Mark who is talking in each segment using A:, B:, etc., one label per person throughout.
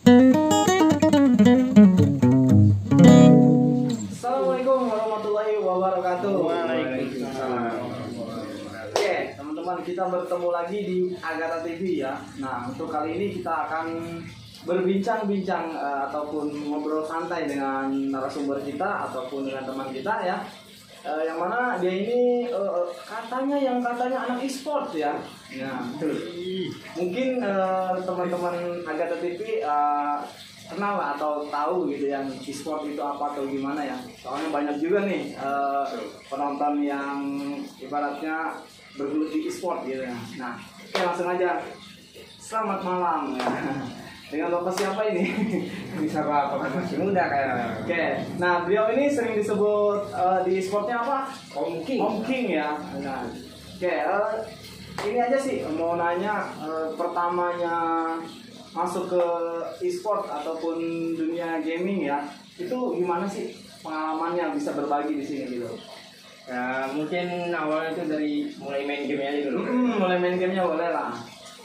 A: Assalamualaikum warahmatullahi wabarakatuh.
B: Waalaikumsalam.
A: Oke, teman-teman, kita bertemu lagi di Agatha TV ya. Nah, untuk kali ini kita akan berbincang-bincang ataupun ngobrol santai dengan narasumber kita ataupun dengan teman kita ya. Yang mana dia ini katanya anak e-sport ya. Nah, betul. Mungkin teman-teman Agatha TV kenal atau tahu gitu yang e-sport itu apa atau gimana ya. Soalnya banyak juga nih penonton yang ibaratnya bergelut di e-sport gitu ya. Nah, oke, langsung aja. Selamat malam ya. Dengan Bapak siapa ini?
B: Bisa apa kan masih muda kayak.
A: Oke, nah beliau ini sering disebut di e-sportnya apa?
B: Om King.
A: Om King ya. Nah, oke, ini aja sih mau nanya pertamanya masuk ke e-sport ataupun dunia gaming ya, itu gimana sih pengalamannya, bisa berbagi di sini gitu?
B: Ya mungkin awalnya itu dari mulai main game aja dulu.
A: Mulai main gamenya boleh lah.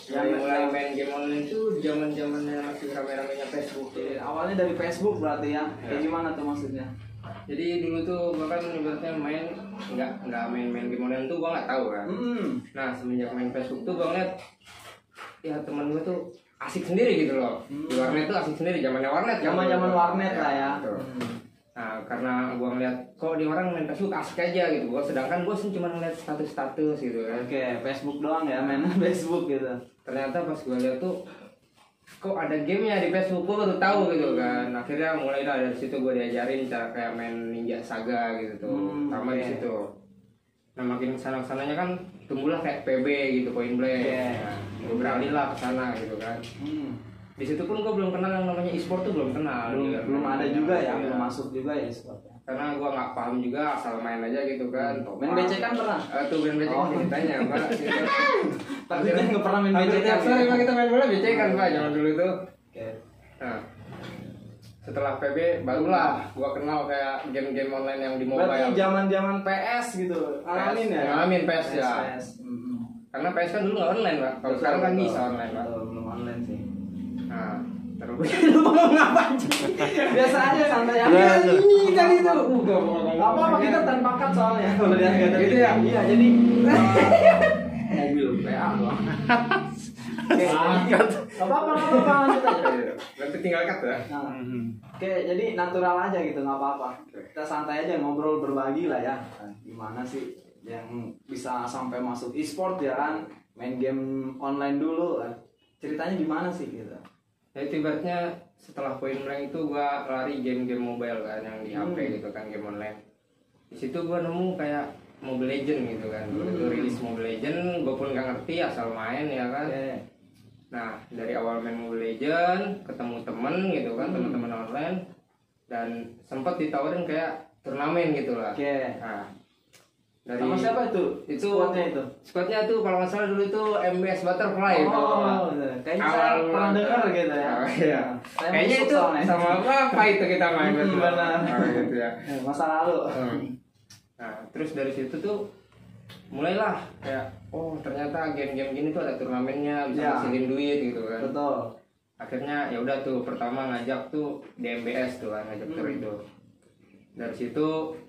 B: Mulai main game online itu zaman-zamannya masih rame-ramenya Facebook.
A: Oke, awalnya dari Facebook berarti ya. Kayak gimana tuh maksudnya?
B: Jadi dulu tuh bahkan ibaratnya main nggak main game online tuh gua nggak tahu kan. Nah semenjak main Facebook tuh gua ngeliat ya teman gua tuh asik sendiri gitu loh. Di warnet tuh asik sendiri, zamannya warnet.
A: Zaman-zaman warnet lah ya.
B: Nah karena gua ngeliat kok di orang main Facebook asik aja gitu. Sedangkan gua sih cuma ngeliat status-status gitu kan.
A: Oke, Facebook doang ya, main Facebook gitu.
B: Ternyata pas gue lihat tuh kok ada gamenya di Facebook, gue baru tahu gitu kan. Akhirnya mulai dari situ gue diajarin cara kayak main Ninja Saga gitu tuh, sama di situ. Nah makin kesana-kesananya kan tumbuhlah kayak PB gitu, Point Blank. Nah, gue beralih lah ke sana gitu kan. Di situ pun gue belum kenal yang namanya e-sport tuh, belum kenal.
A: Belum ada juga ya, belum masuk juga ya e-sport.
B: Karena gue nggak paham juga, asal main aja gitu kan.
A: Main BC kan pernah?
B: Tuh main BC kan ditanya apa gitu.
A: Tapi dia nggak pernah main BC kan?
B: Sorry Pak, kita main bola BC kan Pak, zaman dulu tuh.
A: Oke.
B: Nah, setelah PB barulah gua kenal kayak game-game online yang di mobile.
A: Berarti zaman-zaman PS gitu, ngalamin ya?
B: Ngalamin PS ya.
A: PS.
B: Karena PS kan dulu nggak online Pak, kalau sekarang kan bisa online Pak.
A: Belum online sih.
B: Nah, terus
A: Lu ngomong apa aja? Biasa aja, santai aja.
B: ini tadi tuh.
A: Nggak apa-apa, kita terpakat soalnya. Kalau dia nggak
B: Gitu ya?
A: Iya, jadi mobil PA doang. Oke, nggak apa-apa, lanjut aja.
B: Nanti tinggal cut ya.
A: Nah, oke, jadi natural aja gitu, nggak apa-apa. Kita santai aja, ngobrol, berbagi lah ya. Gimana sih yang bisa sampai masuk e-sport ya kan? Main game online dulu. Ceritanya gimana sih gitu?
B: Ya tiba-tiba setelah Point Blank itu gua lari game-game mobile kan yang di HP gitu kan, game online. Di situ gua nemu kayak Mobile Legend gitu kan. Itu rilis Mobile Legend, gua pun nggak ngerti, asal main ya kan. Nah, dari awal main Mobile Legend, ketemu temen gitu kan, teman-teman online, dan sempat ditawarin kayak turnamen gitu lah. Nah, dari
A: sama siapa itu?
B: Squadnya itu kalau nggak salah dulu itu MBS Butterfly.
A: Kayaknya saya pernah dengar gitu ya.
B: Iya. Kayaknya itu sama apa itu kita main
A: benar.
B: Gitu ya.
A: Masa lalu.
B: Nah, terus dari situ tuh mulailah kayak ternyata game-game gini tuh ada turnamennya, bisa ngasilin duit gitu kan.
A: Betul.
B: Akhirnya ya udah tuh pertama ngajak tuh DMBS tuh kan, ngajak tur itu. Dari situ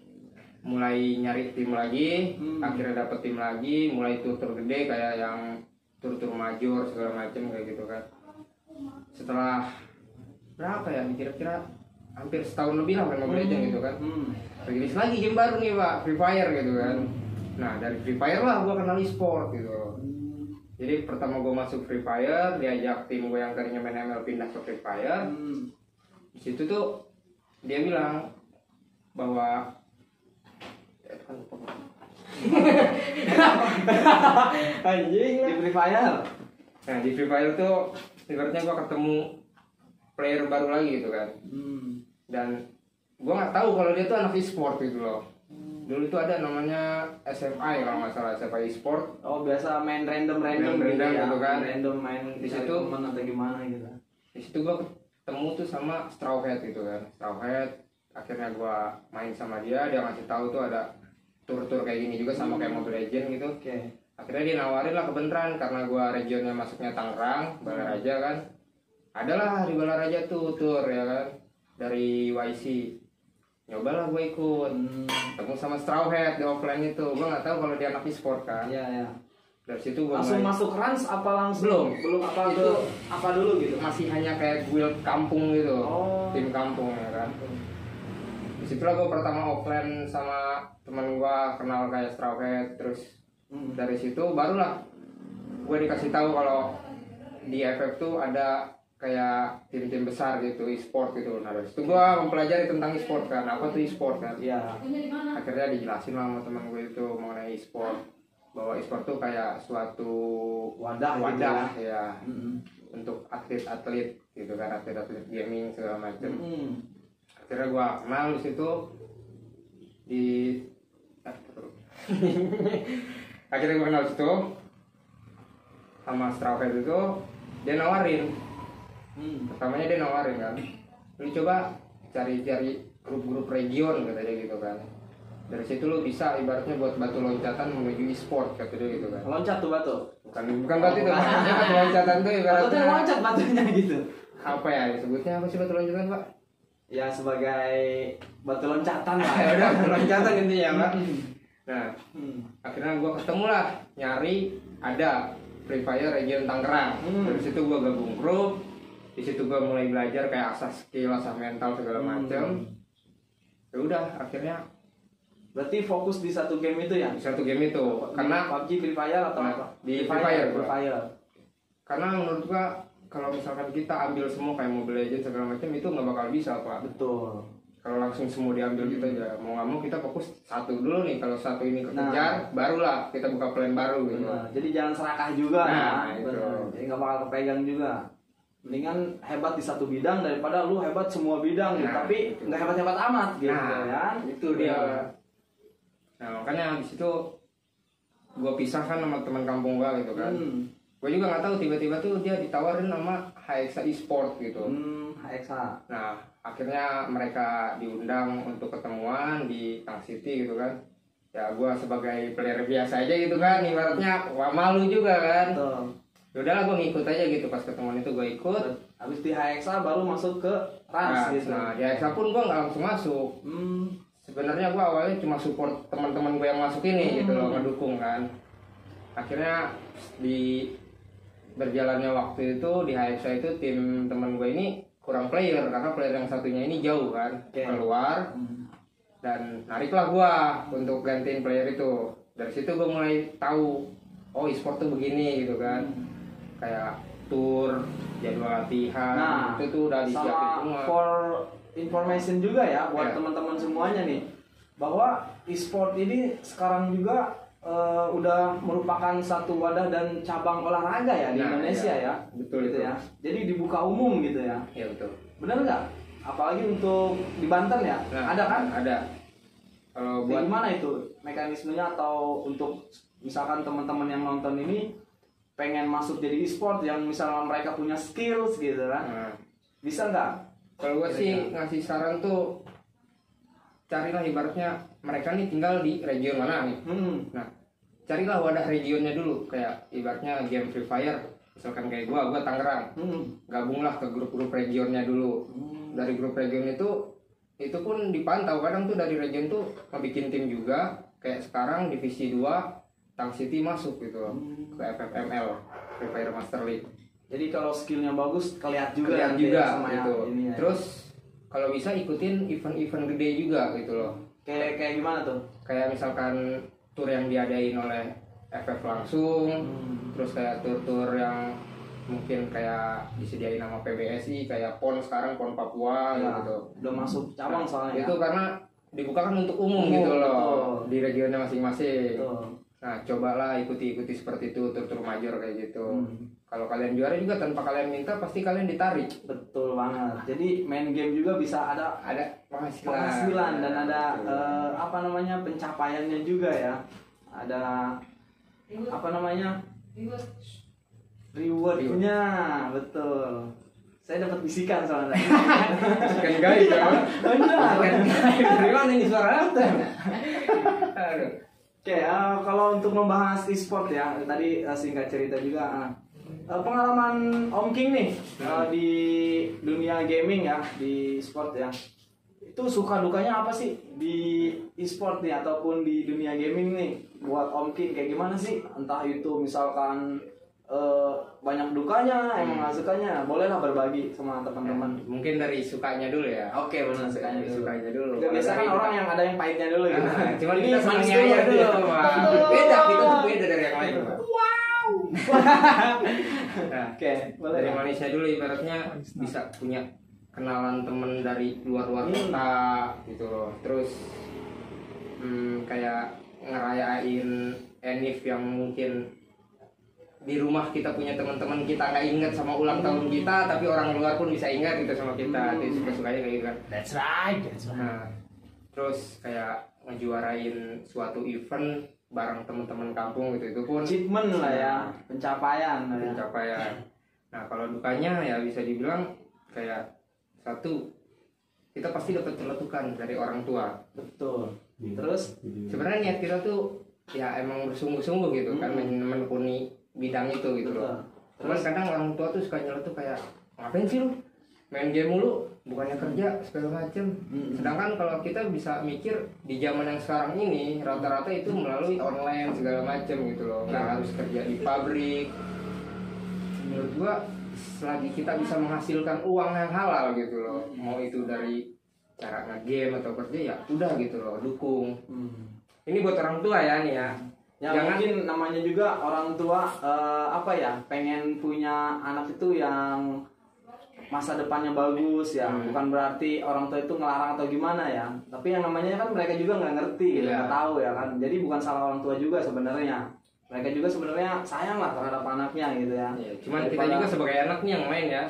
B: mulai nyari tim lagi, akhirnya dapet tim lagi, mulai tur-tur gede kayak yang tur-tur major segala macem kayak gitu kan. Setelah berapa ya, kira-kira hampir setahun lebih lah main Mobile Legends gitu kan. Rilis lagi game baru nih Pak, Free Fire gitu kan. Nah dari Free Fire lah gua kenal e-sport gitu. Jadi pertama gua masuk Free Fire, diajak tim gua yang tadinya main ML pindah ke Free Fire. Di situ tuh dia bilang bahwa
A: anjing di Free Fire.
B: Nah di Free Fire tuh ibaratnya gua ketemu player baru lagi gitu kan. Dan gua nggak tahu kalau dia tuh anak e-sport gitu loh. Dulu tuh ada namanya SMI kalau nggak salah, SMI e-sport.
A: Oh biasa main random
B: gitu kan.
A: Random main
B: di situ
A: teman atau gimana gitu.
B: Di situ gua ketemu tuh sama Straw Hat gitu kan. Straw Hat, akhirnya gua main sama dia ngasih tahu tuh ada tur-tur kayak gini juga sama kayak Mobile Legends gitu. Akhirnya dia nawarin lah ke Bentran karena gua regionnya masuknya Tangerang, Balaraja kan. adalah di Balaraja tuh tour ya kan dari YC. Nyobalah gue ikut, ketemu sama Straw Hat di offline itu. Gue nggak tahu kalau dia anak e-sport kan.
A: Iya.
B: Dari situ gue
A: langsung masuk Rans apa langsung? Belum apa itu apa dulu gitu?
B: Masih hanya kayak guild kampung gitu, tim kampung ya kan. Disitulah gue pertama offline sama teman gue, kenal kayak Straw Hat. Terus dari situ barulah gue dikasih tahu kalau di FF tuh ada kayak tim-tim besar gitu e-sport gitu. Nah dari situ gue mempelajari tentang e-sport kan, apa tuh e-sport kan.
A: Iya.
B: Akhirnya dijelasin lah sama teman gue itu mengenai e-sport, bahwa e-sport tuh kayak suatu
A: wadah gitu
B: ya untuk atlet-atlet gitu kan, atlet-atlet gaming segala macam. Akhirnya gue kenal di situ akhirnya gue kenal di situ sama Straw Hat itu. Dia nawarin, pertamanya dia nawarin kan, lu coba cari-cari grup-grup region katanya gitu kan. Dari situ lu bisa ibaratnya buat batu loncatan menuju e-sport kata dia gitu kan.
A: Loncat tuh batu?
B: Bukan batu itu, maksudnya batu loncatan tuh ibaratnya
A: loncat batunya gitu.
B: Apa ya disebutnya, apa sih batu loncatan Pak?
A: Ya sebagai batu loncatan lah.
B: Ya udah batu loncatan intinya Pak. Nah akhirnya gue ketemu lah, nyari ada Free Fire region Tangerang. Dari situ gue gabung grup. Di situ gue mulai belajar kayak asas skill, asas mental segala macam. Ya udah akhirnya.
A: Berarti fokus di satu game itu ya?
B: Di satu game itu. Karena
A: PUBG, Free Fire atau apa?
B: Di Free Fire. Karena menurut gue kalau misalkan kita ambil semua kayak Mobile Legends segala macam itu nggak bakal bisa Pak.
A: Betul.
B: Kalau langsung semua diambil kita ya mau nggak mau kita fokus satu dulu nih. Kalau satu ini kekejar, barulah kita buka plan baru gitu.
A: Jadi jangan serakah juga
B: itu.
A: Jadi nggak bakal kepegang juga. Mendingan hebat di satu bidang daripada lu hebat semua bidang gitu. Tapi nggak hebat-hebat amat gitu kan.
B: Itu dia. Nah makanya di situ gue pisahkan sama teman kampung gue gitu kan. Gue juga nggak tahu tiba-tiba tuh dia ditawarin sama HXA e-sport gitu.
A: HXA.
B: Nah akhirnya mereka diundang untuk ketemuan di Tang City gitu kan. Ya gue sebagai player biasa aja gitu kan, ibaratnya wah malu juga kan. Yaudahlah gue ngikut aja gitu, pas ketemuan itu gue ikut.
A: Habis di HXA baru masuk ke Rans gitu.
B: Nah di HXA pun gue nggak langsung masuk. Sebenarnya gue awalnya cuma support teman-teman gue yang masuk ini gitu loh, ngedukung kan. Akhirnya di berjalannya waktu itu di HXA itu tim teman gue ini kurang player karena player yang satunya ini jauh kan keluar dan nariklah gue untuk gantiin player itu. Dari situ gue mulai tahu oh e-sport tuh begini gitu kan, kayak tour, jadwal latihan, itu tuh udah disiapin semua.
A: For information juga ya buat teman-teman semuanya nih, bahwa e-sport ini sekarang juga udah merupakan satu wadah dan cabang olahraga ya di Indonesia ya.
B: Betul
A: gitu ya. Jadi dibuka umum gitu ya.
B: Iya betul.
A: Benar nggak? Apalagi untuk di Banten ya. Ada kan?
B: Ada.
A: Buat gimana itu mekanismenya, atau untuk misalkan teman-teman yang nonton ini pengen masuk jadi e-sport yang misalnya mereka punya skills gitu kan. Bisa nggak?
B: Kalau gue sih ngasih saran tuh carilah ibaratnya mereka nih tinggal di region mana nih. Nah, carilah wadah regionnya dulu, kayak ibaratnya game Free Fire, misalkan kayak gua Tangerang. Gabunglah ke grup-grup regionnya dulu. Dari grup region itu pun dipantau, kadang tuh dari region tuh bikin tim juga, kayak sekarang divisi 2 Tang City masuk gitu ke FFML, Free Fire Master League.
A: Jadi kalau skillnya bagus kelihatan juga
B: sama gitu. Ya. Terus kalau bisa ikutin event-event gede juga gitu loh.
A: Kayak gimana tuh?
B: Kayak misalkan tour yang diadain oleh FF langsung, terus kayak tour-tour yang mungkin kayak disediain sama PBSI, kayak PON sekarang, PON Papua gitu.
A: Udah masuk cabang soalnya.
B: Itu karena dibukakan untuk umum gitu loh, di regionnya masing-masing. Nah, cobalah ikuti seperti itu, tur-tur major kayak gitu. Kalau kalian juara juga tanpa kalian minta, pasti kalian ditarik.
A: Betul banget. Jadi main game juga bisa ada penghasilan dan ada pencapaiannya juga ya. Ada rewardnya, betul. Saya dapat bisikan soalnya.
B: Bisikan gaib ya. Dari mana ini suara? Aduh.
A: Oke, kalau untuk membahas e-sport ya, tadi singkat cerita juga Pengalaman Om King nih di dunia gaming ya, di sport ya, itu suka dukanya apa sih di e-sport nih ataupun di dunia gaming nih buat Om King kayak gimana sih? Entah itu misalkan banyak dukanya, emang nggak sukanya, bolehlah berbagi sama teman-teman.
B: Mungkin dari sukanya dulu ya.
A: Oke, benar sukanya dulu.
B: Sukanya dulu.
A: Gak biasa kan orang yang ada yang pahitnya dulu gitu.
B: Cuman
A: Ini
B: kita
A: manis
B: senangnya aja
A: ya.
B: dulu, Pak. Beda, kita tuh beda dari yang lain, Pak.
A: Wow.
B: Nah,
A: Oke, boleh.
B: dari
A: ya?
B: manisnya dulu ibaratnya bisa punya kenalan temen dari luar-luar kota gitu loh. Terus kayak ngerayain Enif yang mungkin di rumah kita punya teman-teman kita nggak ingat sama ulang tahun kita, tapi orang luar pun bisa ingat gitu sama kita. Jadi suka-sukanya kayak gitu kan.
C: That's right.
B: Nah, terus kayak ngejuarain suatu event bareng teman-teman kampung gitu, itu pun
A: Achievement lah ya, pencapaian lah ya.
B: pencapaian. Nah, kalau dukanya ya bisa dibilang kayak satu, kita pasti dapat celetukan dari orang tua.
A: Betul. Terus
B: Sebenarnya niat kita tuh ya emang bersungguh-sungguh gitu kan menekuni bidang itu gitu loh. Cuman kadang orang tua tuh suka nyeletuk kayak, ngapain sih lu main game mulu, bukannya kerja segala macem. Sedangkan kalau kita bisa mikir di zaman yang sekarang ini rata-rata itu melalui online segala macem gitu loh, nggak harus kerja di pabrik. Menurut gua selagi kita bisa menghasilkan uang yang halal gitu loh, mau itu dari cara nge-game atau kerja, ya udah gitu loh, dukung. Ini buat orang tua ya nih ya.
A: ya
B: Jangan
A: mungkin namanya juga orang tua apa ya, pengen punya anak itu yang masa depannya bagus ya. Bukan berarti orang tua itu ngelarang atau gimana ya, tapi yang namanya kan mereka juga nggak ngerti gitu, nggak tahu ya kan. Jadi bukan salah orang tua juga sebenarnya, mereka juga sebenarnya sayang lah terhadap anaknya gitu ya.
B: Ya, cuman kita juga sebagai anak nih yang main ya,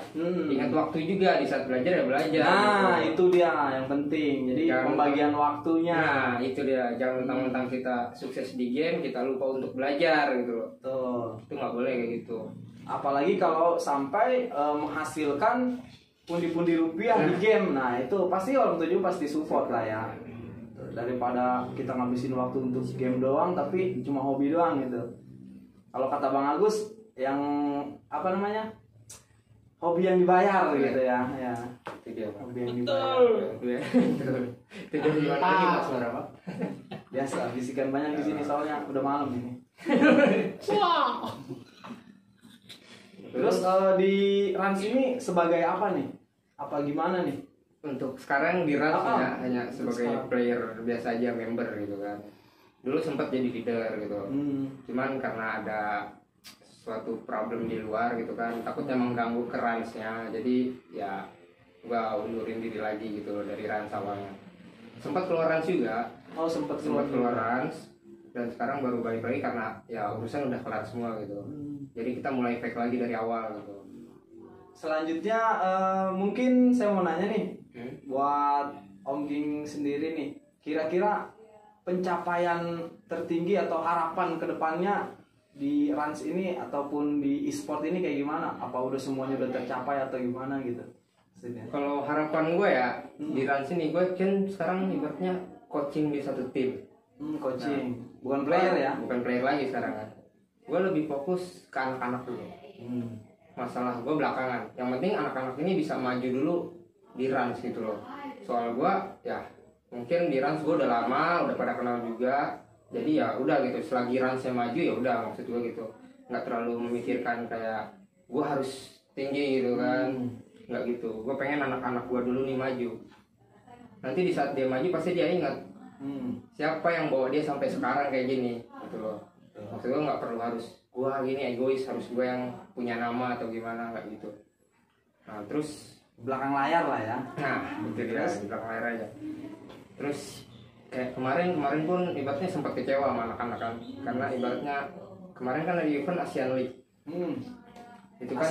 B: ingat waktu juga di saat belajar ya belajar.
A: Nah
B: gitu.
A: itu dia yang penting, jadi pembagian waktunya.
B: Nah itu dia, jangan mentang-mentang kita sukses di game kita lupa untuk belajar gitu loh.
A: Tuh.
B: Itu nggak boleh kayak gitu.
A: Apalagi kalau sampai menghasilkan pundi-pundi rupiah di game, nah itu pasti orang tua juga pasti support lah ya. Daripada kita ngabisin waktu untuk game doang tapi cuma hobi doang gitu. Kalau kata Bang Agus yang apa namanya, hobi yang dibayar gitu ya, ya.
B: Itu dia, Pak.
A: Hobi yang dibayar.
B: Itu dari mana lagi Mas suara Pak?
A: Biasa bisikan banyak di sini soalnya udah malam ini. Terus di Rans ini sebagai apa nih? Apa gimana nih?
B: Untuk sekarang di Rans hanya sebagai
A: sekarang.
B: player biasa aja, member gitu kan. Dulu sempat jadi leader gitu. Cuman karena ada suatu problem di luar gitu kan, takutnya mengganggu ke Ransnya. Jadi ya gua undurin diri lagi gitu loh dari Rans awalnya. Sempat keluar Rans juga.
A: Oh sempat
B: keluar Rans, dan sekarang baru balik lagi karena ya urusan udah kelar semua gitu. Jadi kita mulai fake lagi dari awal gitu.
A: Selanjutnya mungkin saya mau nanya nih, buat Om King sendiri nih, kira-kira pencapaian tertinggi atau harapan kedepannya di Rans ini ataupun di e-sport ini kayak gimana? Apa udah semuanya udah tercapai atau gimana gitu?
B: Kalau harapan gue ya di Rans ini, gue kan sekarang ibaratnya coaching di satu tim.
A: Coaching, bukan player ya?
B: Bukan player lagi sekarang kan. Gue lebih fokus ke anak-anak dulu. Masalah gue belakangan. Yang penting anak-anak ini bisa maju dulu di Rans gitu loh. Soal gue ya mungkin di Rans gue udah lama, udah pada kenal juga. Jadi ya udah gitu. Selagi Ransnya maju ya udah, maksud gue gitu. Nggak terlalu memikirkan kayak gue harus tinggi gitu kan. Nggak gitu. Gue pengen anak-anak gue dulu nih maju. Nanti di saat dia maju pasti dia ingat siapa yang bawa dia sampai sekarang kayak gini gitu loh. Maksud gue nggak perlu harus gue gini egois, harus gue yang punya nama atau gimana, nggak gitu. Nah terus
A: Belakang layar lah ya.
B: nah itu dia di belakang layar aja. Terus kayak kemarin pun ibaratnya sempat kecewa sama anak-anak kan, karena ibaratnya kemarin kan ada event Asian League. Itu kan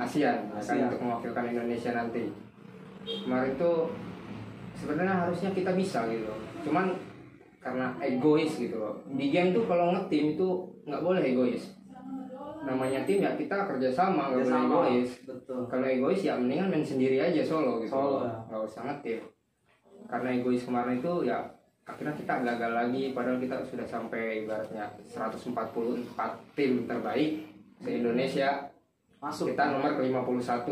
B: ASEAN kan, untuk mewakilkan Indonesia nanti. Kemarin tuh sebenarnya harusnya kita bisa gitu loh. Cuman karena egois gitu loh. Di game tuh kalau nge-team itu nggak boleh egois. Namanya tim ya kita kerjasama, nggak boleh egois.
A: Betul.
B: Kalau egois ya mendingan main sendiri aja solo gitu.
A: Solo, ya.
B: Nggak usah nge-team. Karena egois kemarin itu ya akhirnya kita gagal lagi, padahal kita sudah sampai ibaratnya 144 tim terbaik se Indonesia.
A: Masuk.
B: Kita nomor ke-51.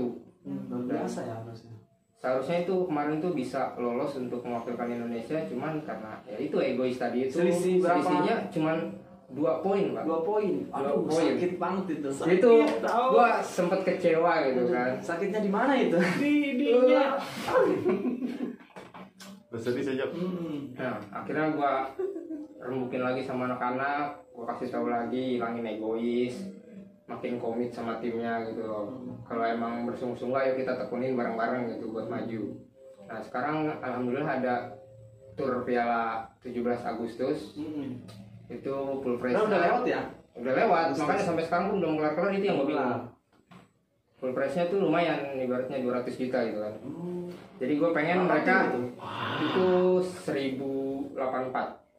A: Luar biasa ya harusnya.
B: Seharusnya itu kemarin tuh bisa lolos untuk mewakilkan Indonesia, cuman karena ya itu egois tadi itu selisihnya cuman 2 poin Pak.
A: 2 poin. Aduh, sakit banget itu.
B: Itu gua sempet kecewa gitu kan.
A: Sakitnya di mana itu?
C: Didinya. Bersedih saja.
B: Nah, akhirnya gua rembukin lagi sama anak-anak, gua kasih tahu lagi, hilangin egois, makin komit sama timnya gitu loh. Kalau emang bersungguh-sungguh ayo kita tekunin bareng-bareng gitu buat maju. Nah, sekarang alhamdulillah ada tur Piala 17 Agustus. Itu full price.
A: Udah lewat ya?
B: Udah lewat, makanya sampai sekarang pun belum kelar-kelar, itu yang gue bingung. Full price-nya tuh lumayan, ibaratnya 200 juta gitu kan. Jadi gue pengen mereka itu 1084.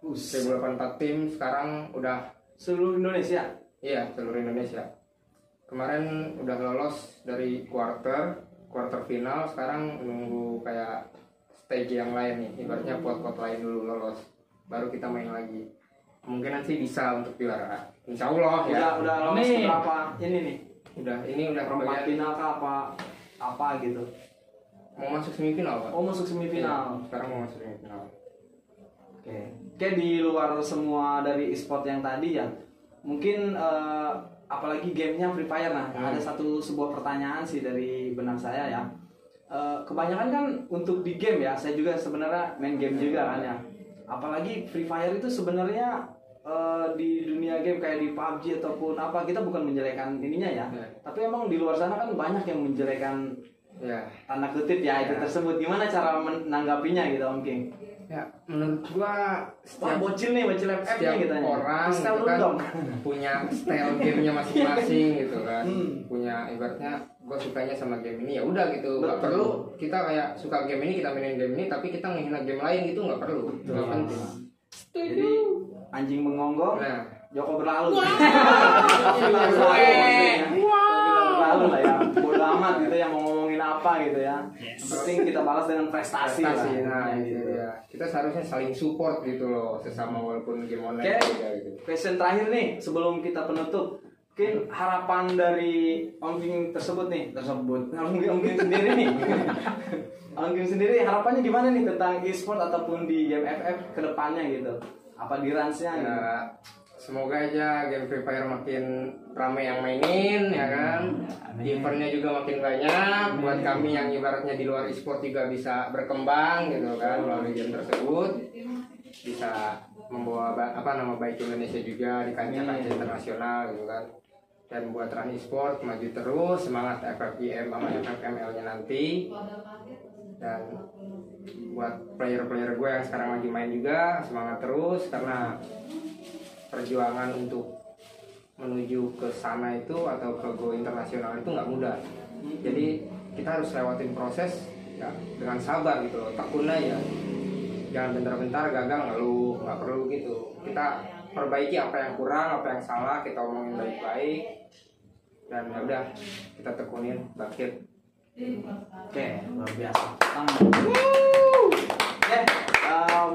B: 1084 tim sekarang udah
A: seluruh Indonesia.
B: Iya, seluruh Indonesia. Kemarin udah lolos dari quarter final, sekarang nunggu kayak stage yang lain nih, ibaratnya pot-pot lain dulu lolos, baru kita main lagi. Kemungkinan sih bisa untuk juara, insya Allah ya.
A: Udah lolos berapa ini nih?
B: Ini udah
A: perempat final kah apa gitu?
B: Mau masuk semifinal Pak.
A: Oh, masuk semifinal.
B: Ya, sekarang mau masuk semifinal.
A: Oke, di luar semua dari e-sport yang tadi ya, mungkin apalagi gamenya Free Fire. Nah, ada sebuah pertanyaan sih dari benak saya ya. Kebanyakan kan untuk di game ya, saya juga sebenarnya main game juga kan ya. Apalagi Free Fire itu sebenarnya di dunia game kayak di PUBG ataupun apa, kita bukan menjelekan ininya ya. Tapi emang di luar sana kan banyak yang menjelekan tanda kutip ya itu tersebut. Gimana cara menanggapinya gitu Om King?
B: Ya, menurut gua
A: setiap bocil FF nya gitu
B: orang gitu kan punya style gamenya masing-masing gitu kan. Punya ibaratnya gua sukanya sama game ini ya udah gitu. Nggak perlu kita kayak suka game ini kita mainin game ini tapi kita menghina game lain gitu, nggak perlu. Nggak penting.
A: Jadi anjing mengonggong, Joko berlalu. Berlalu lah ya. Bodo amat gitu yang mau ngomongin apa gitu ya. Yang penting kita balas dengan prestasi lah.
B: Nah, gitu ya. Kita seharusnya saling support gitu loh sesama walaupun game online juga gitu.
A: Question terakhir nih sebelum kita penutup. Mungkin harapan dari Om King tersebut Om King sendiri nih. Om King sendiri harapannya gimana nih tentang e-sport ataupun di game FF ke depannya gitu? Apa di range-nya gitu?
B: Semoga aja game Free Fire makin ramai yang mainin ya kan. Eventnya juga makin banyak buat kami yang ibaratnya di luar e-sport juga bisa berkembang gitu kan melalui game tersebut, bisa membawa nama baik Indonesia juga di kancah-kancah internasional gitu kan. Dan buat Run e-sport maju terus, semangat FFIM sama FFML-nya nanti. Dan buat player-player gue yang sekarang lagi main juga semangat terus, karena perjuangan untuk menuju ke sana itu atau ke go internasional itu nggak mudah. Jadi kita harus lewatin proses ya dengan sabar gitu loh, tekun aja. Jangan bentar-bentar gagal ngeluh, nggak perlu gitu. Kita perbaiki apa yang kurang, apa yang salah, kita omongin baik-baik. Dan ya udah kita tekunin, bangkit.
A: Oke, luar biasa.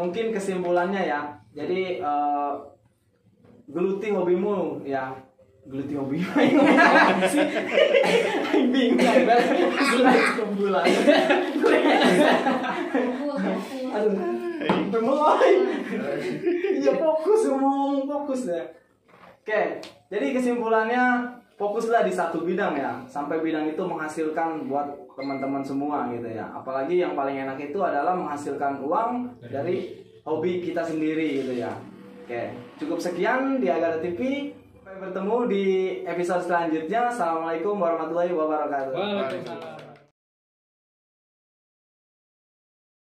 A: Mungkin kesimpulannya ya. Jadi geluti hobimu ya, geluti hobimu. Bingung kesimpulan. Aduh, mulai. Iya fokus ya. Oke, jadi kesimpulannya fokuslah di satu bidang ya, sampai bidang itu menghasilkan buat teman-teman semua gitu ya. Apalagi yang paling enak itu adalah menghasilkan uang dari hobi kita sendiri gitu ya. Oke, cukup sekian di Agata TV. Sampai bertemu di episode selanjutnya. Assalamualaikum warahmatullahi wabarakatuh.
C: Waalaikumsalam.